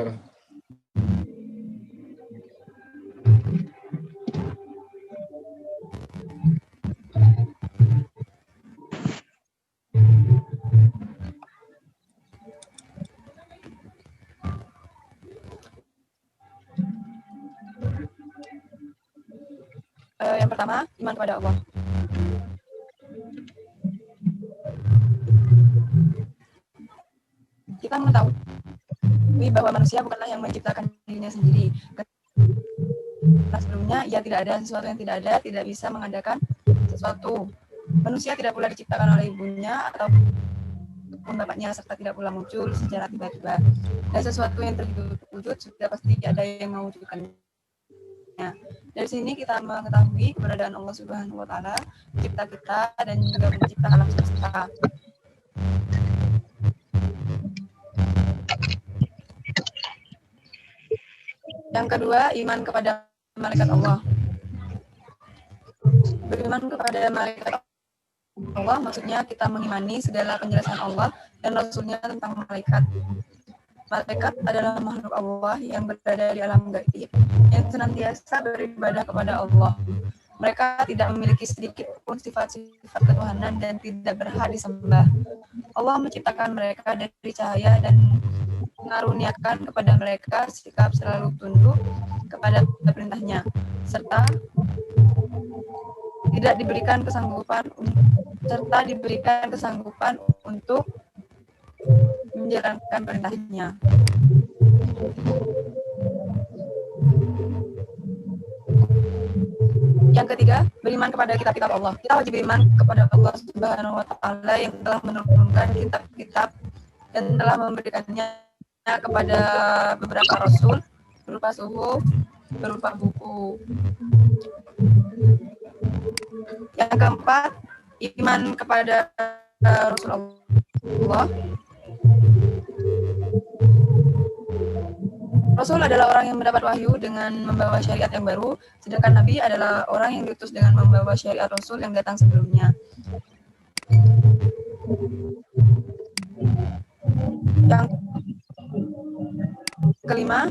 wabarakatuh. Yang pertama, iman kepada Allah. Kita mengetahui bahwa manusia bukanlah yang menciptakan dirinya sendiri. Karena sebelumnya ia tidak ada, sesuatu yang tidak ada tidak bisa mengadakan sesuatu. Manusia tidak pula diciptakan oleh ibunya ataupun bapaknya, serta tidak pula muncul secara tiba-tiba. Dan sesuatu yang terwujud sudah pasti ada yang mewujudkannya. Dari sini kita mengetahui keberadaan Allah Subhanahu wa Ta'ala, pencipta kita dan juga pencipta alam semesta. Yang kedua, iman kepada malaikat Allah. Beriman kepada malaikat Allah maksudnya kita mengimani segala penjelasan Allah dan Rasulnya tentang malaikat. Malaikat adalah makhluk Allah yang berada di alam gaib, yang senantiasa beribadah kepada Allah. Mereka tidak memiliki sedikit pun sifat-sifat ketuhanan dan tidak berhak disembah. Allah menciptakan mereka dari cahaya dan mengaruniakan kepada mereka sikap selalu tunduk kepada perintahnya, serta diberikan kesanggupan untuk menjalankan perintahnya. Yang ketiga, beriman kepada kitab-kitab Allah. Kita wajib beriman kepada Allah Subhanahu wa Ta'ala yang telah menurunkan kitab-kitab dan telah memberikannya kepada beberapa rasul berupa suhuf, berupa buku. Yang keempat, iman kepada Rasulullah. Rasul adalah orang yang mendapat wahyu dengan membawa syariat yang baru, sedangkan Nabi adalah orang yang diutus dengan membawa syariat Rasul yang datang sebelumnya. Yang kelima,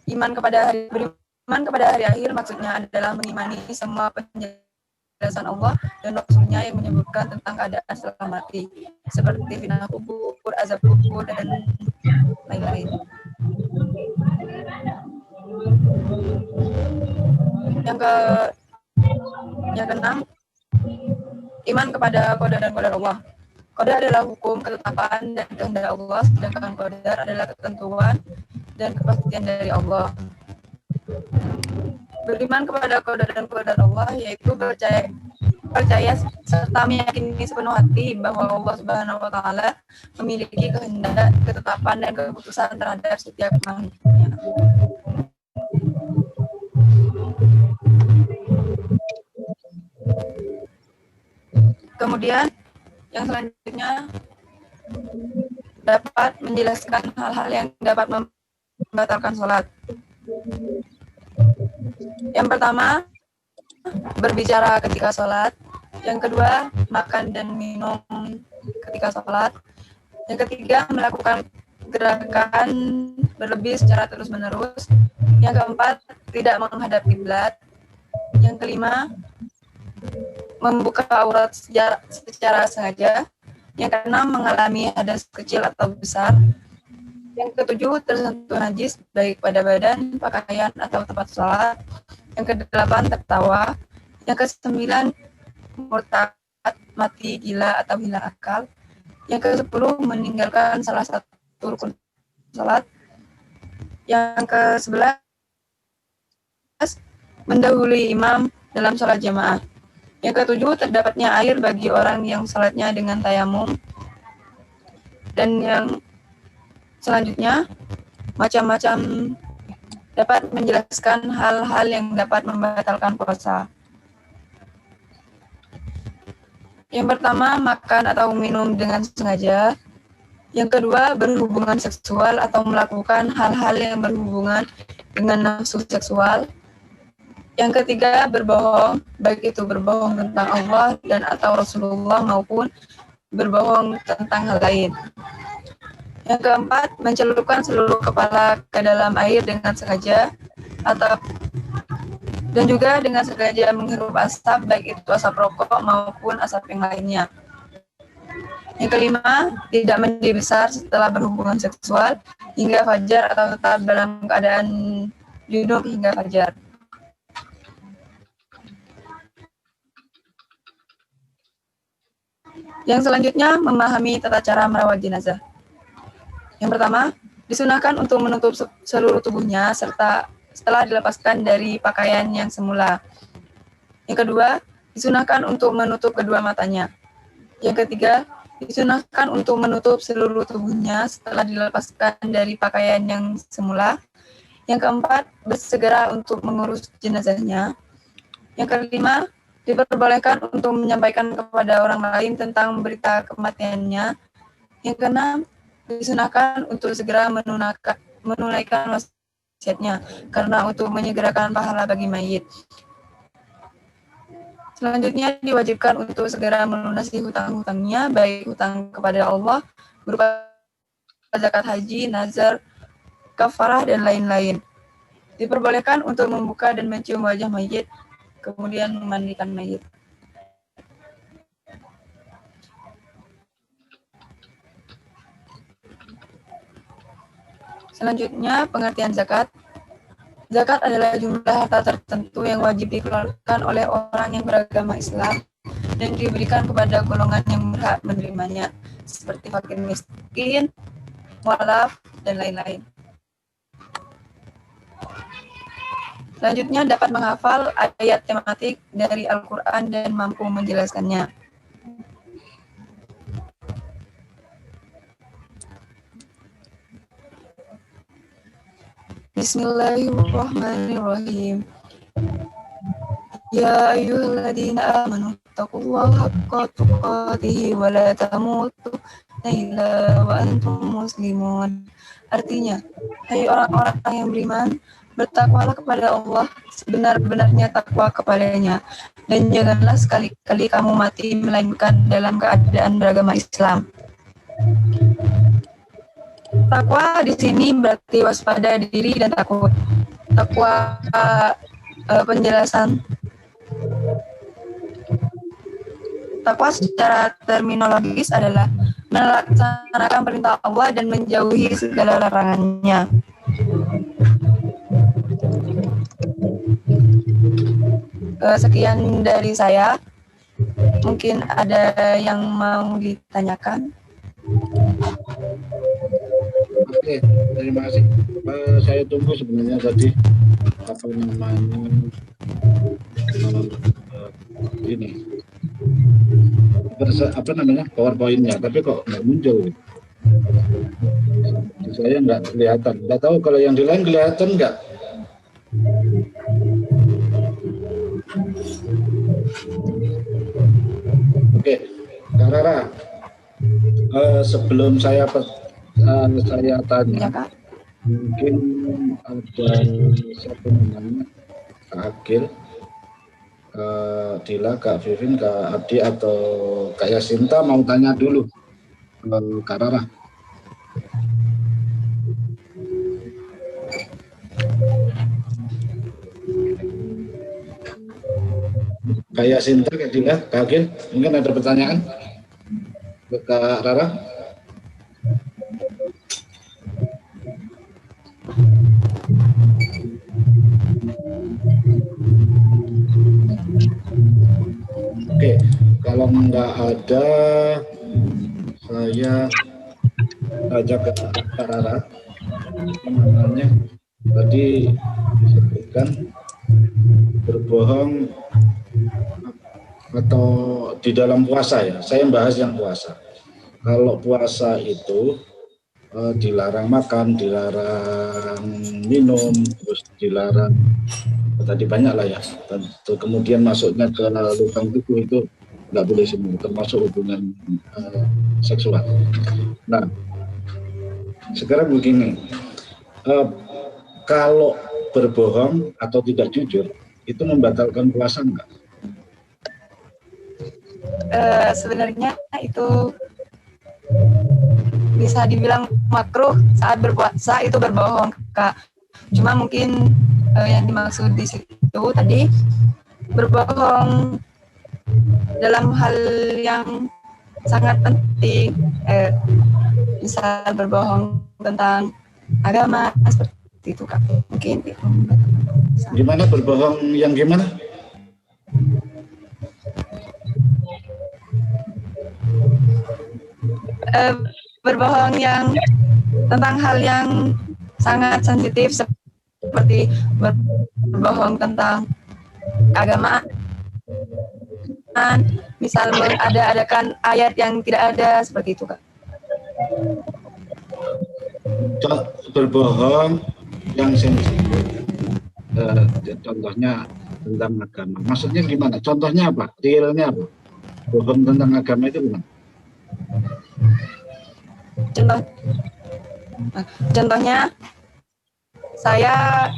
beriman kepada hari akhir maksudnya adalah mengimani semua penjelasan Allah dan Rasulnya yang menyebutkan tentang keadaan setelah mati, seperti fitnah kubur, azab kubur, dan lain-lain. Yang keenam, iman kepada qada dan qadar Allah. Qada adalah hukum, ketetapan, dan kehendak Allah, sedangkan qadar adalah ketentuan dan kepastian dari Allah. Beriman kepada qada dan qadar Allah yaitu percaya serta meyakini sepenuh hati bahwa Allah Subhanahu wa Ta'ala memiliki kehendak, ketetapan, dan keputusan terhadap setiap makhluknya. Kemudian yang selanjutnya dapat menjelaskan hal-hal yang dapat membatalkan sholat. Yang pertama, berbicara ketika sholat. Yang kedua, makan dan minum ketika sholat. Yang ketiga, melakukan gerakan berlebih secara terus-menerus. Yang keempat, tidak menghadap kiblat. Yang kelima, membuka aurat secara sengaja. Yang keenam, mengalami hadas kecil atau besar. Yang ketujuh, tersentuh najis baik pada badan, pakaian, atau tempat sholat. Yang kedelapan, tertawa. Yang kesembilan, murtad, mati, gila, atau hilang akal. Yang ke-10, meninggalkan salah satu rukun sholat. Yang ke-11, mendahului imam dalam sholat jamaah. Yang ke-7, terdapatnya air bagi orang yang sholatnya dengan tayamum. Dan yang selanjutnya, macam-macam dapat menjelaskan hal-hal yang dapat membatalkan puasa. Yang pertama, makan atau minum dengan sengaja. Yang kedua, berhubungan seksual atau melakukan hal-hal yang berhubungan dengan nafsu seksual. Yang ketiga, berbohong, baik itu berbohong tentang Allah dan atau Rasulullah maupun berbohong tentang hal lain. Yang keempat, mencelupkan seluruh kepala ke dalam air dengan sengaja atau dan juga dengan sengaja menghirup asap, baik itu asap rokok maupun asap yang lainnya. Yang kelima, tidak mandi besar setelah berhubungan seksual hingga fajar atau tetap dalam keadaan junub hingga fajar. Yang selanjutnya, memahami tata cara merawat jenazah. Yang pertama, disunahkan untuk menutup seluruh tubuhnya serta setelah dilepaskan dari pakaian yang semula. Yang kedua, disunahkan untuk menutup kedua matanya. Yang ketiga, disunahkan untuk menutup seluruh tubuhnya setelah dilepaskan dari pakaian yang semula. Yang keempat, bersegera untuk mengurus jenazahnya. Yang kelima, diperbolehkan untuk menyampaikan kepada orang lain tentang berita kematiannya. Yang keenam, disunahkan untuk segera menunaikan wasiatnya karena untuk menyegerakan pahala bagi mayit. Selanjutnya diwajibkan untuk segera melunasi hutang-hutangnya, baik hutang kepada Allah berupa zakat haji, nazar, kafarah, dan lain-lain. Diperbolehkan untuk membuka dan mencium wajah mayit, kemudian memandikan mayit. Selanjutnya, pengertian zakat. Zakat adalah jumlah harta tertentu yang wajib dikeluarkan oleh orang yang beragama Islam dan diberikan kepada golongan yang berhak menerimanya, seperti fakir miskin, mualaf, dan lain-lain. Selanjutnya, dapat menghafal ayat tematik dari Al-Quran dan mampu menjelaskannya. Bismillahirrahmanirrahim. Ya ayyuhalladzina amanu taqullaha haqqa tuqatih wa la tamutunna illa wa antum muslimun. Artinya, hai orang-orang yang beriman, bertakwalah kepada Allah sebenar-benarnya takwa kepadanya, dan janganlah sekali-kali kamu mati melainkan dalam keadaan beragama Islam. Takwa di sini berarti waspada diri dan takut. Takwa penjelasan. Takwa secara terminologis adalah melaksanakan perintah Allah dan menjauhi segala larangannya. Sekian dari saya. Mungkin ada yang mau ditanyakan. Oke, terima kasih. Saya tunggu sebenarnya tadi apa namanya ini apa namanya PowerPoint-nya, tapi kok nggak muncul. Saya nggak kelihatan. Nggak tahu kalau yang di lain kelihatan nggak. Oke, Kak Rara, sebelum saya tanya, Ya, Kak. mungkin ada satu namanya Kak Agil, Dila, Kak Vivin, Kak Abdi atau Kak Yasinta mau tanya dulu Kak Rara. Kak Yasinta, Kak Dila, Kak Agil, mungkin ada pertanyaan ke Kak Rara? Oke, kalau nggak ada, saya ajak ke Kak Rara. Namanya tadi disebutkan berbohong atau di dalam puasa ya. Saya bahas yang puasa. Kalau puasa itu dilarang makan, dilarang minum, terus dilarang tadi banyak lah ya. Kemudian masuknya ke lubang tubuh itu nggak boleh semua, termasuk hubungan seksual. Nah, sekarang begini, kalau berbohong atau tidak jujur itu membatalkan puasa enggak? Sebenarnya itu bisa dibilang makruh saat berpuasa itu berbohong, Kak. Cuma mungkin yang dimaksud di situ tadi berbohong dalam hal yang sangat penting, misal berbohong tentang agama seperti itu, Kak. Mungkin itu. Gimana berbohong yang gimana? Berbohong yang tentang hal yang sangat sensitif seperti berbohong tentang keagamaan, misal mengada-adakan ayat yang tidak ada seperti itu, Kak. Berbohong yang sensitif, contohnya tentang agama. Maksudnya gimana? Contohnya apa? Realnya apa? Bohong tentang agama itu gimana? Contohnya, saya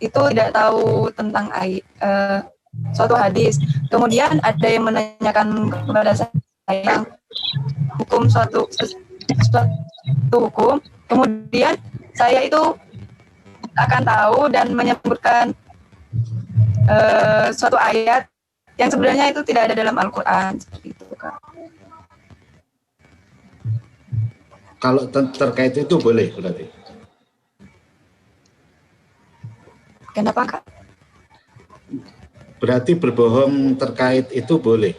itu tidak tahu tentang suatu hadis. Kemudian ada yang menanyakan kepada saya hukum suatu hukum. Kemudian saya itu akan tahu dan menyebutkan suatu ayat yang sebenarnya itu tidak ada dalam Al-Quran, seperti itu, Kak. Kalau terkait itu boleh berarti. Kenapa, Kak? Berarti berbohong terkait itu boleh.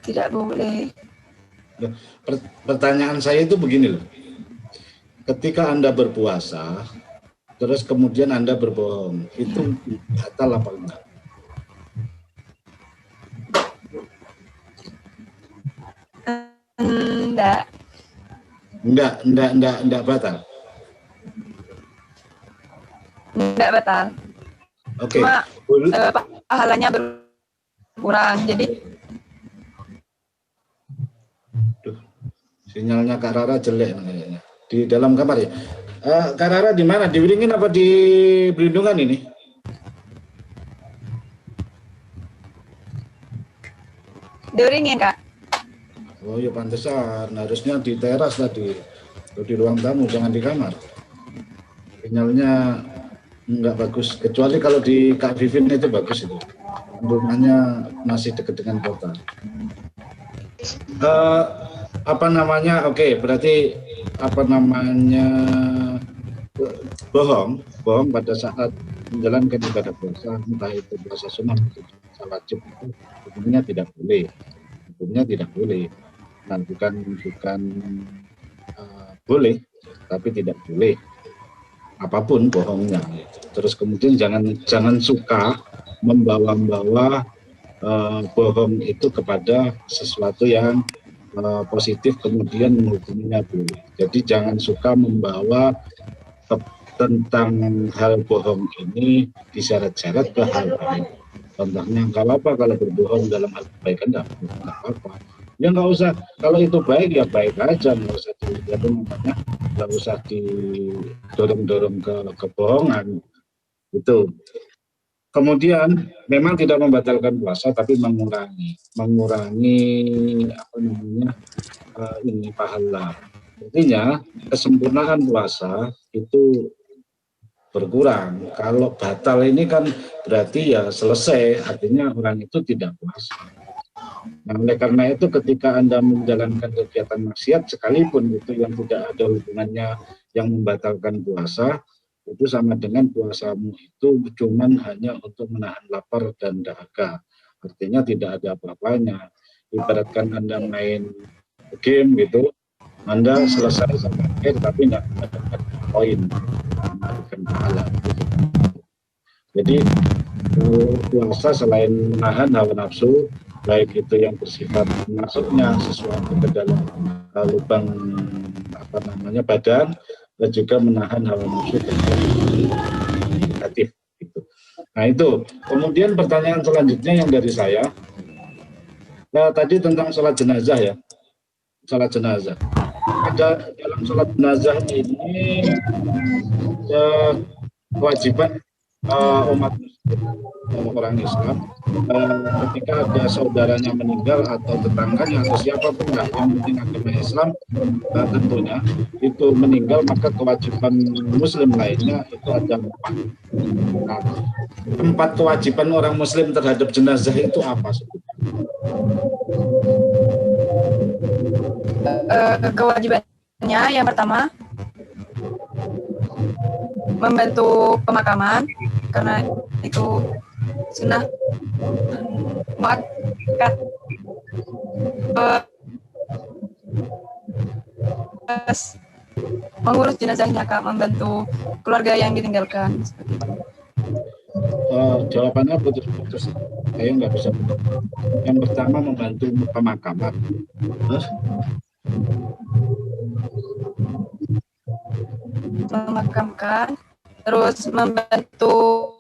Tidak boleh. Pertanyaan saya itu begini loh. Ketika Anda berpuasa, terus kemudian Anda berbohong, itu batal apa enggak? Enggak batal. Enggak batal. Oke. Cuma pahalanya berkurang. Jadi sinyalnya Kak Rara jelek kayaknya. Di dalam kamar ya. Kak Rara di mana? Di Wiringin apa di Belindungan ini? Di Wiringin, Kak. Oh ya pantesan, harusnya di teras tadi, atau di ruang tamu, jangan di kamar. Sinyalnya nggak bagus, kecuali kalau di Kak Vivin itu bagus itu. Rumahnya masih dekat dengan kota. Apa namanya? Oke, berarti apa namanya? Bohong pada saat menjalankan ibadah puasa, entah itu puasa sunnah atau puasa wajib, hukumnya tidak boleh. Nah, bukan boleh, tapi tidak boleh. Apapun bohongnya. Terus kemudian jangan suka membawa-bawa bohong itu kepada sesuatu yang positif kemudian menghukuminya boleh. Jadi jangan suka membawa tentang hal bohong ini diseret-seret ke hal baik. Contohnya kalau berbohong dalam hal kebaikan enggak apa-apa. Ya nggak usah, kalau itu baik ya baik aja, nggak usah didorong-dorong ke kebohongan itu. Kemudian memang tidak membatalkan puasa, tapi mengurangi apa namanya ini pahala. Artinya kesempurnaan puasa itu berkurang. Kalau batal ini kan berarti ya selesai, artinya orang itu tidak puasa. Nah, oleh karena itu ketika Anda menjalankan kegiatan maksiat sekalipun itu yang tidak ada hubungannya yang membatalkan puasa, itu sama dengan puasamu itu cuman hanya untuk menahan lapar dan dahaga. Artinya tidak ada apa-apanya. Ibaratkan Anda main game gitu, Anda selesai sampai akhir tapi nggak mendapatkan poin, mendapatkan pahala. Jadi puasa selain menahan hawa nafsu, baik itu yang bersifat masuknya sesuatu ke dalam lubang apa namanya badan, dan juga menahan hawa nafsu negatif gitu. Nah itu. Kemudian pertanyaan selanjutnya yang dari saya, tadi tentang sholat jenazah ya, sholat jenazah. Ada dalam sholat jenazah ini kewajiban umat Muslim, orang Islam, ketika ada saudaranya meninggal atau tetangganya atau siapapun lah yang penting agama Islam, tentunya itu meninggal, maka kewajiban Muslim lainnya itu ada empat. Nah, empat kewajiban orang Muslim terhadap jenazah itu apa sebetulnya? Kewajibannya yang pertama membantu pemakaman karena itu sunnah muakkad. Mengurus jenazahnya, Kak, membantu keluarga yang ditinggalkan. Jawabannya putus-putus, saya nggak bisa. Yang pertama membantu pemakaman, terus memakamkan, terus membantu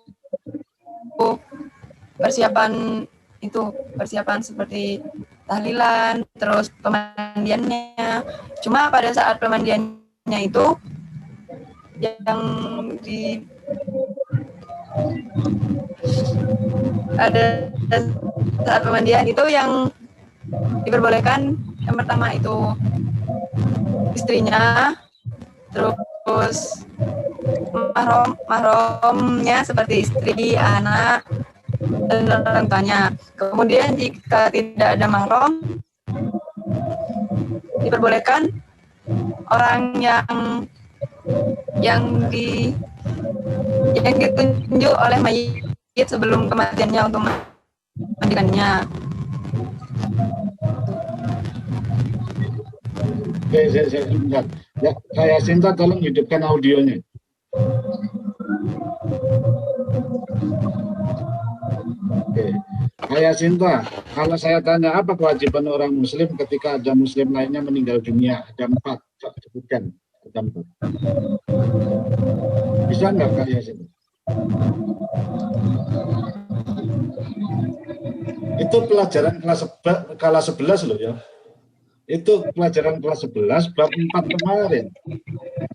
persiapan seperti tahlilan, terus pemandiannya. Cuma pada saat pemandiannya itu yang ada saat pemandian itu yang diperbolehkan yang pertama itu istrinya, terus mahromnya seperti istri, anak, dan orang tuanya. Kemudian jika tidak ada mahram, diperbolehkan orang yang ditunjuk oleh mayit sebelum kematiannya untuk memandikannya. Saya Sinta tolong hidupkan audionya. Oke. Saya Sinta, kalau saya tanya apa kewajiban orang Muslim ketika ada Muslim lainnya meninggal dunia, ada 4, sebutkan, ada 4. Bisa nggak Kak Yasin? Itu pelajaran kelas 11 loh ya. Itu pelajaran kelas 11 bab 4 kemarin.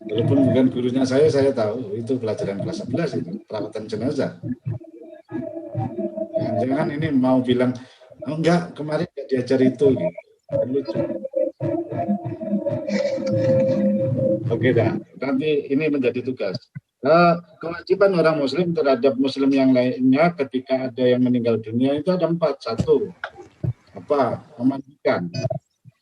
Walaupun bukan gurunya saya tahu itu pelajaran kelas 11 itu, perawatan jenazah. Jangan ini mau bilang, oh, enggak, kemarin nggak diajar itu. Gitu. Lucu. Oke dah, nanti ini menjadi tugas. Kewajiban orang Muslim terhadap Muslim yang lainnya ketika ada yang meninggal dunia itu ada 4. 1, apa? Memandikan.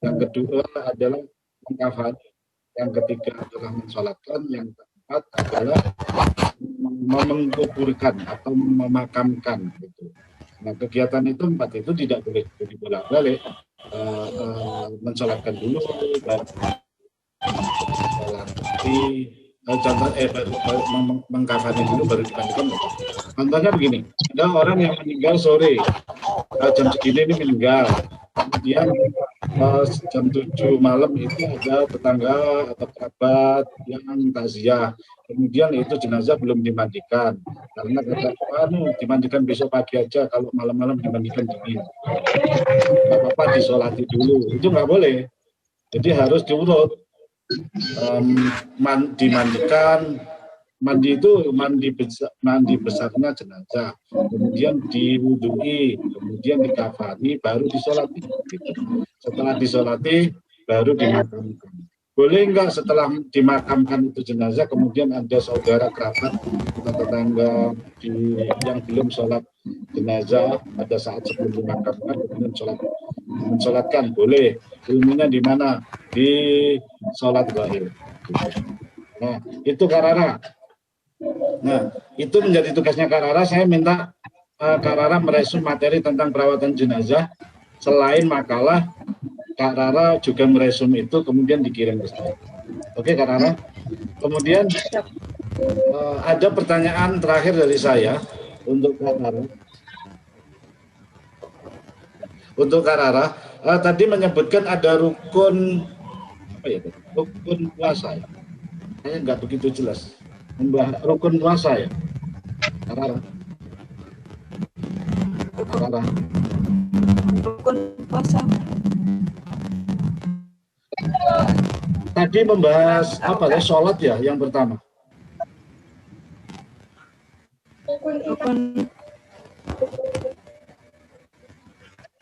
Yang kedua adalah mengkafani. Yang ketiga adalah mensolatkan. Yang keempat adalah menguburkan atau memakamkan. Gitu. Nah, kegiatan itu 4 itu tidak boleh dibolak-balik. Mensolatkan dulu, mengkafani dulu baru dimandikan. Contohnya begini, ada orang yang meninggal sore, jam segini ini meninggal, kemudian jam 7 malam itu ada tetangga atau kerabat yang takziah, kemudian itu jenazah belum dimandikan karena kata dimandikan besok pagi aja, kalau malam-malam dimandikan dingin, nggak apa-apa disolati dulu, itu nggak boleh. Jadi harus diurut, dimandikan. Mandi itu mandi besarnya jenazah, kemudian diwudui, kemudian dikafani, baru disolati. Gitu. Setelah disolati, baru dimakamkan. Boleh enggak setelah dimakamkan itu jenazah, kemudian ada saudara kerabat atau tetangga yang belum sholat jenazah pada saat sebelum dimakamkan, kemudian mensolatkan, boleh. Ilmunya di mana? Di sholat gaib. Gitu. Nah, itu Karara. Nah, itu menjadi tugasnya Kak Rara. Saya minta Kak Rara meresum materi tentang perawatan jenazah. Selain makalah, Kak Rara juga meresum itu, kemudian dikirim ke saya. Oke, Kak Rara. Kemudian ada pertanyaan terakhir dari saya untuk Kak Rara. Untuk Kak Rara, tadi menyebutkan ada rukun puasa ya. Saya nggak begitu jelas. Rukun puasa ya, Rara. Rukun puasa. Tadi membahas apa ya, sholat ya yang pertama.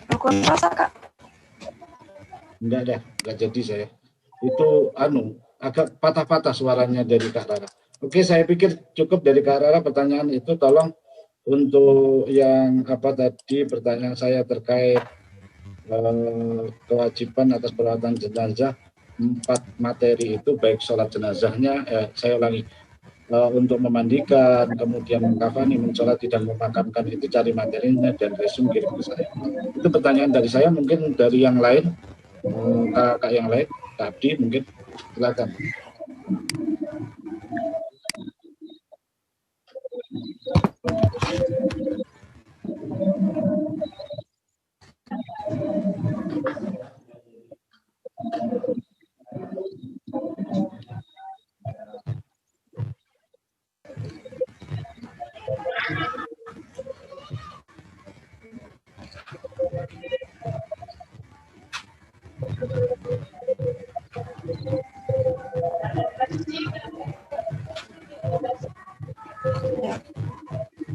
rukun puasa, Kak. Enggak jadi saya. Itu agak patah-patah suaranya dari Kak Rara. Oke, saya pikir cukup dari Kak Rara pertanyaan itu. Tolong untuk yang tadi pertanyaan saya terkait kewajiban atas perawatan jenazah, 4 materi itu baik sholat jenazahnya, saya ulangi, untuk memandikan, kemudian mengkafani, mensolati dan memakamkan, itu cari materinya dan resume kirim ke saya. Itu pertanyaan dari saya. Mungkin dari yang lain, kakak yang lain, Kak Abdi mungkin, silakan.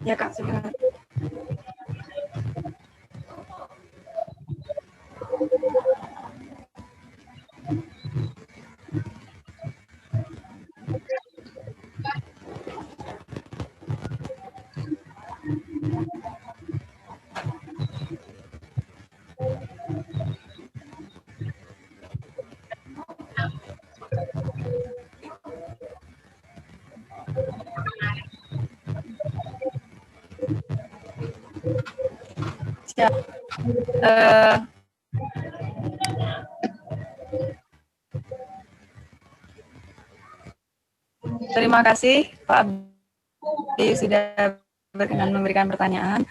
Ya Kak, silakan. Siap. Terima kasih Pak Abdi sudah berkenan memberikan pertanyaan.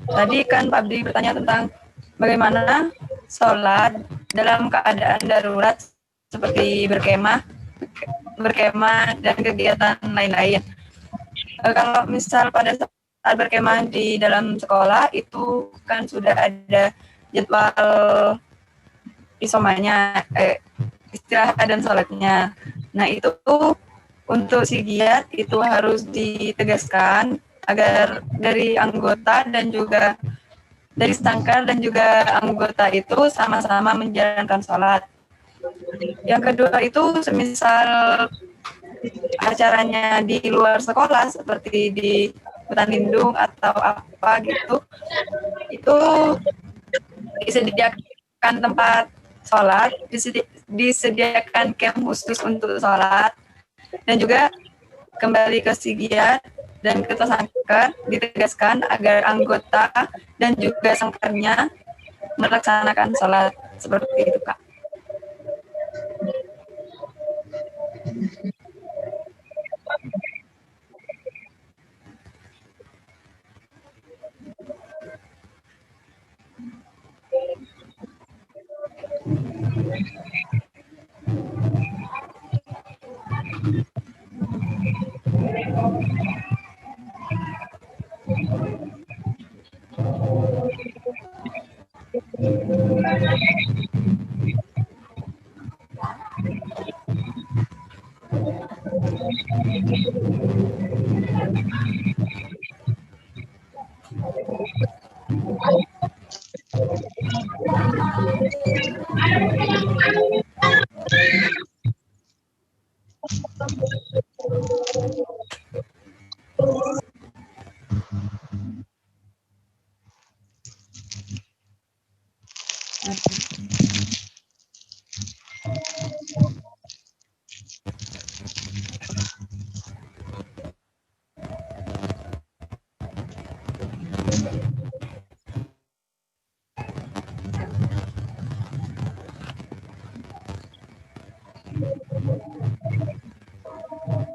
Tadi kan Pak Abdi bertanya tentang bagaimana sholat dalam keadaan darurat seperti berkemah dan kegiatan lain-lain. Kalau misal pada saat berkemah di dalam sekolah itu kan sudah ada jadwal isomanya, istirahat dan sholatnya. Nah itu untuk si giat itu harus ditegaskan agar dari anggota dan juga dari stangkar dan juga anggota itu sama-sama menjalankan sholat. Yang kedua itu semisal acaranya di luar sekolah seperti di hutan lindung atau apa gitu, itu disediakan tempat sholat, disediakan camp khusus untuk sholat, dan juga kembali ke sigiat dan ketua sangkar ditegaskan agar anggota dan juga sangkarnya melaksanakan sholat seperti itu, Kak.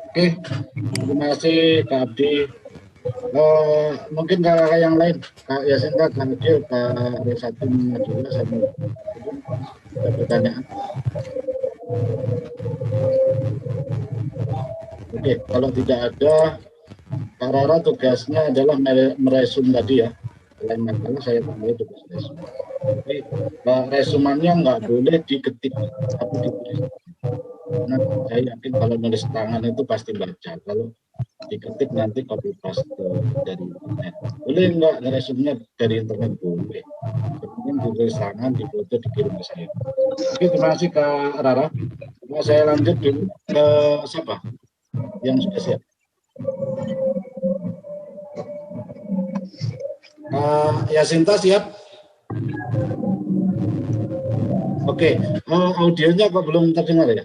Oke, terima kasih Kak Abdi. Mungkin kakak yang lain, Kak Yasinta, Kak Adil, Kak Resati juga sama ada pertanyaan. Oke, kalau tidak ada, Kak Rara tugasnya adalah meresum tadi ya. Lain masalah saya tambah tugas resum. Oke, resumannya nggak boleh diketik, tapi ditulis. Nah, saya yakin kalau nulis tangan itu pasti baca. Kalau diketik nanti copy paste dari internet. Boleh enggak ngeresumnya dari internet? Boleh. Kemudian ditulis tangan, difoto, dikirim ke saya. Oke, terima kasih Kak Rara. Nah, saya lanjut dulu ke siapa yang sudah siap. Yasinta siap? Oke, audionya kok belum terdengar ya?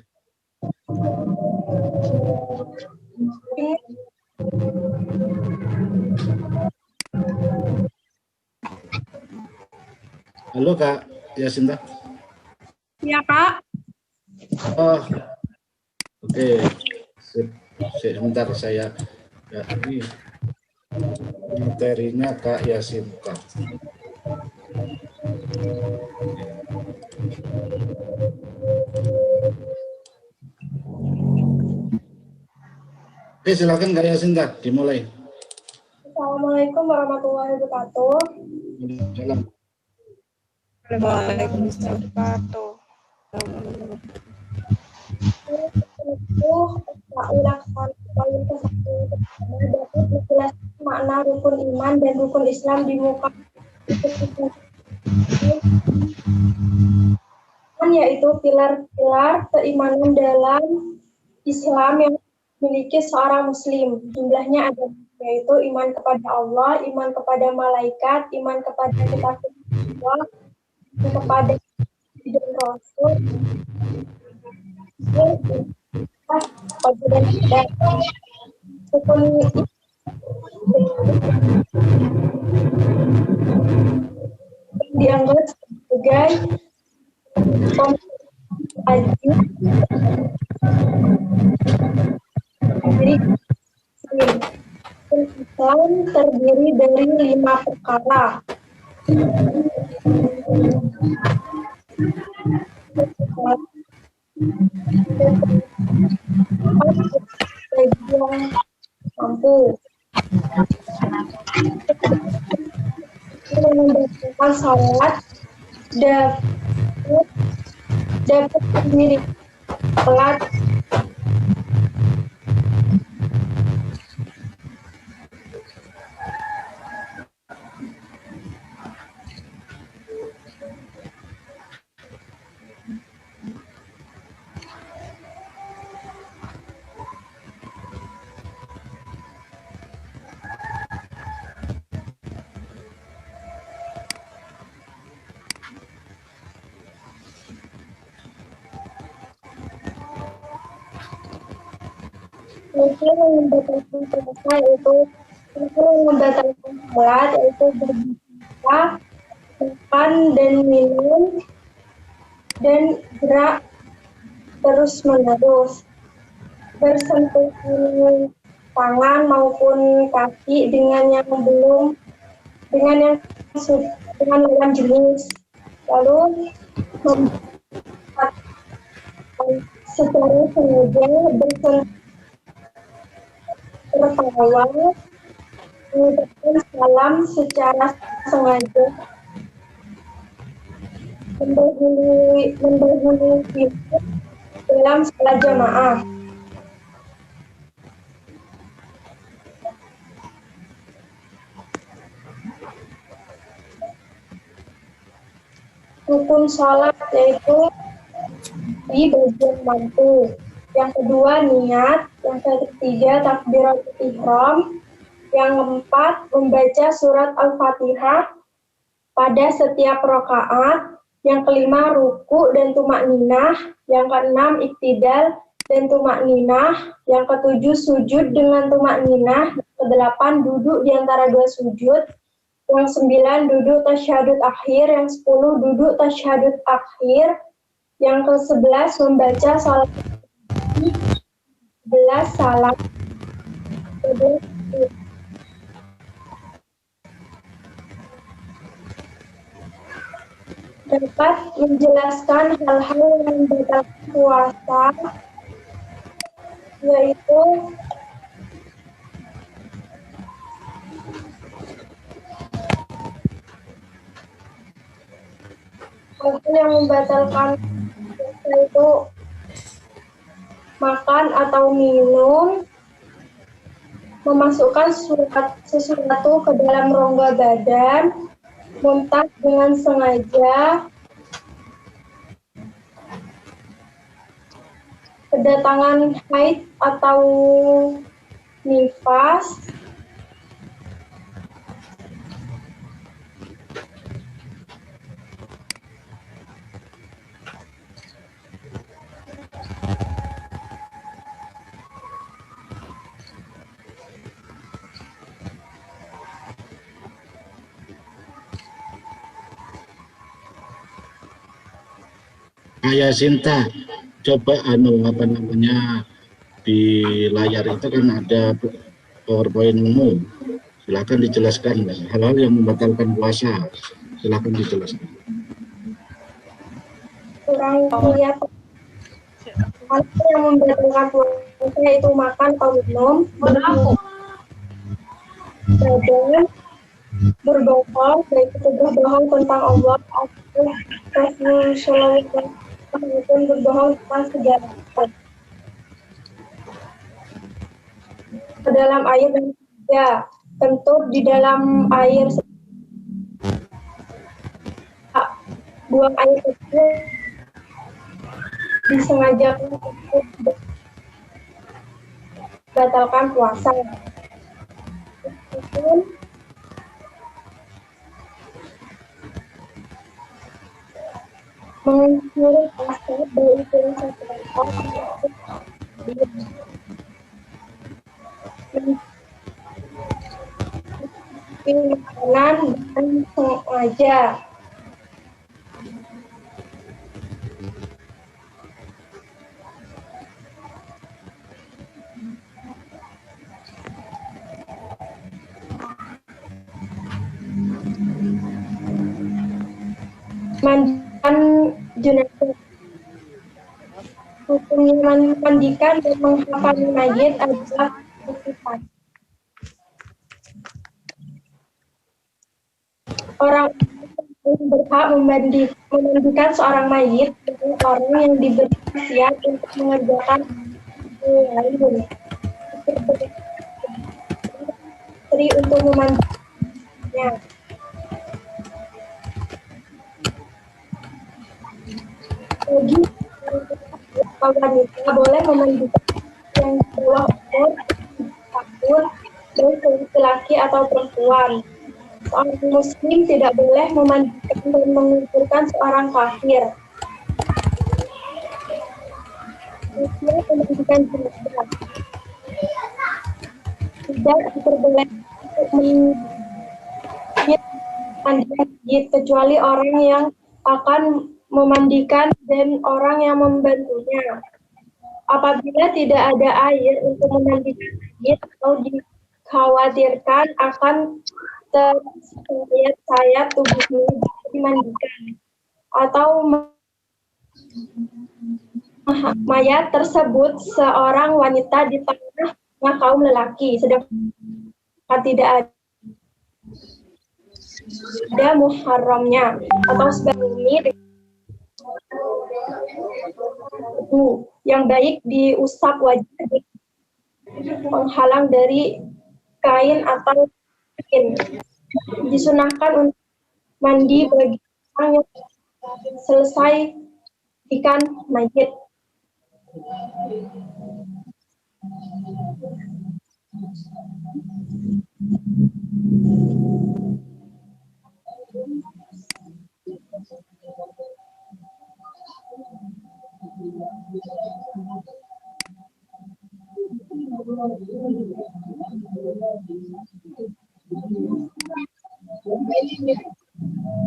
Halo Kak Yasinta. Iya Kak. Oh, oke. Sebentar saya ya, ini materinya Kak Yasinta. Oke, silakan Kak Yasinta, dimulai. Assalamualaikum warahmatullahi wabarakatuh. Salam. Waalaikumsalam warahmatullahi dapat menjelaskan makna rukun iman dan rukun Islam di muka yaitu pilar-pilar keimanan dalam Islam yang memiliki seorang muslim. Jumlahnya ada, yaitu iman kepada Allah, iman kepada malaikat, iman kepada kitab Allah, iman kepada dan Rasul, rukun dianggap sebagai haji jadi Islam terdiri dari 5 perkara. Mampu menunaikan salat dapat sendiri salat mungkin membatalkan puasa yaitu membatalkan salat yaitu berbuka, makan dan minum dan gerak terus menerus, bersentuhan tangan maupun kaki dengan lawan jenis, lalu secara sengaja bersentuhan tertawa, mengucapkan salam secara sengaja, mendahului dalam salat jamaah. Rukun salat yaitu di bagian mampu. Yang kedua niat, yang ketiga takbiratul ihram, yang keempat membaca surat Al-Fatihah pada setiap rakaat, yang kelima ruku dan tumakninah, yang keenam iktidal dan tumakninah, yang ketujuh sujud dengan tumakninah, yang kedelapan duduk di antara dua sujud, yang sembilan duduk tasyahud akhir, yang 10 duduk tasyahud akhir, yang ke-11 membaca salat 11 salam, 11 dapat menjelaskan hal-hal yang membatalkan puasa, yaitu hal-hal yang membatalkan puasa itu makan atau minum, memasukkan sesuatu ke dalam rongga badan, muntah dengan sengaja, kedatangan haid atau nifas, Ayah Sinta, coba apa namanya di layar itu kan ada PowerPoint-mu. Silakan dijelaskan hal-hal yang membatalkan puasa. Silakan dijelaskan. kurang kelihatan. Hal yang membatalkan puasa itu makan atau minum, badan, berbohong, baik itu berbohong tentang Allah atau Rasulullah maupun berbohong tentang sejarah. Ke dalam air dan ya, tentu di dalam air buang air kecil disengajakan untuk batalkan puasa. Menghindari puasa baik dari makanan dan sengaja. Mandikan jenazah. Hukumnya memandikan dan menghafali mayit adalah kewajiban. Orang yang berhak memandikan seorang mayit dengan orang yang diberi wasiat untuk mengerjakan lain. Istri untuk memandikannya. Bagi wanita boleh memandikan yang di bawah umur 4 tahun dan laki-laki atau perempuan. Seorang muslim tidak boleh memandikan dan menguburkan seorang kafir. Muslim memandikan jenazah tidak diperbolehkan untuk memandikan kecuali orang yang akan memandikan dan orang yang membantunya. Apabila tidak ada air untuk memandikan mayit atau dikhawatirkan akan tersayat-sayat tubuhnya dimandikan atau mayat tersebut seorang wanita di tengah kaum lelaki, sedangkan tidak ada muharramnya atau sebagainya. Yang baik diusap wajah menghalang dari kain atau kain. Disunahkan untuk mandi bagi orang yang selesai ikan mayit.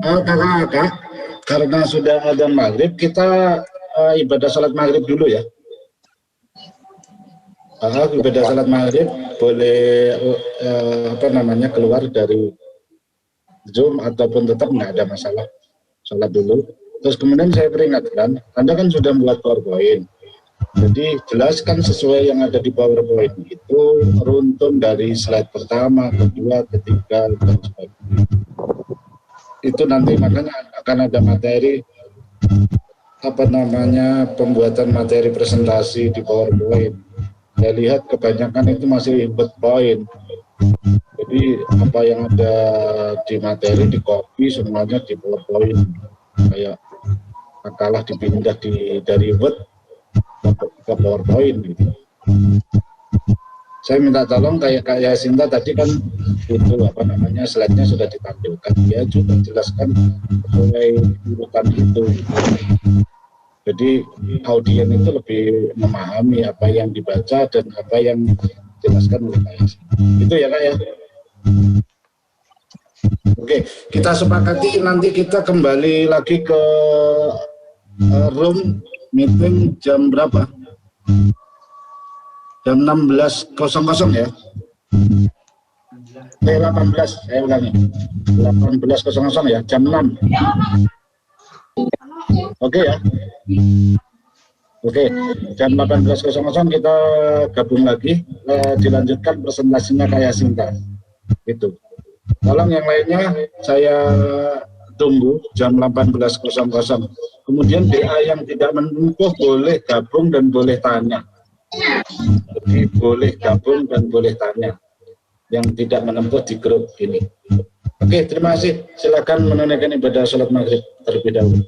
Kakak, karena sudah adzan maghrib, kita ibadah salat maghrib dulu ya. Ibadah salat maghrib boleh keluar dari Zoom ataupun tetap nggak ada masalah, salat dulu. Terus kemudian saya peringatkan, Anda kan sudah membuat PowerPoint. Jadi jelaskan sesuai yang ada di PowerPoint itu runtun dari slide pertama, kedua, ketiga, dan sebagainya. Itu nanti makanya akan ada materi pembuatan materi presentasi di PowerPoint. Saya lihat kebanyakan itu masih bullet point. Jadi apa yang ada di materi, di copy, semuanya di PowerPoint. Kayak kalah dipindah dari Word ke PowerPoint gitu. Saya minta tolong kayak Sinta tadi kan itu slide-nya sudah ditampilkan, dia juga jelaskan sesuai urutan itu. Jadi audien itu lebih memahami apa yang dibaca dan apa yang dijelaskan oleh Kak Yasin. Itu ya Kak ya. Oke, kita sepakati nanti kita kembali lagi ke room meeting jam berapa? Jam 16.00 ya. 18, saya ulangi. 18.00 ya, jam 6. Oke ya. Oke, jam 18.00 kita gabung lagi, dilanjutkan presentasinya kayak Sinta. Itu. Tolong yang lainnya saya tunggu jam 18.00. Kemudian DA yang tidak menempuh boleh gabung dan boleh tanya. Jadi boleh gabung dan boleh tanya. Yang tidak menempuh di grup ini. Oke, terima kasih. Silakan menunaikan ibadah sholat maghrib terlebih dahulu.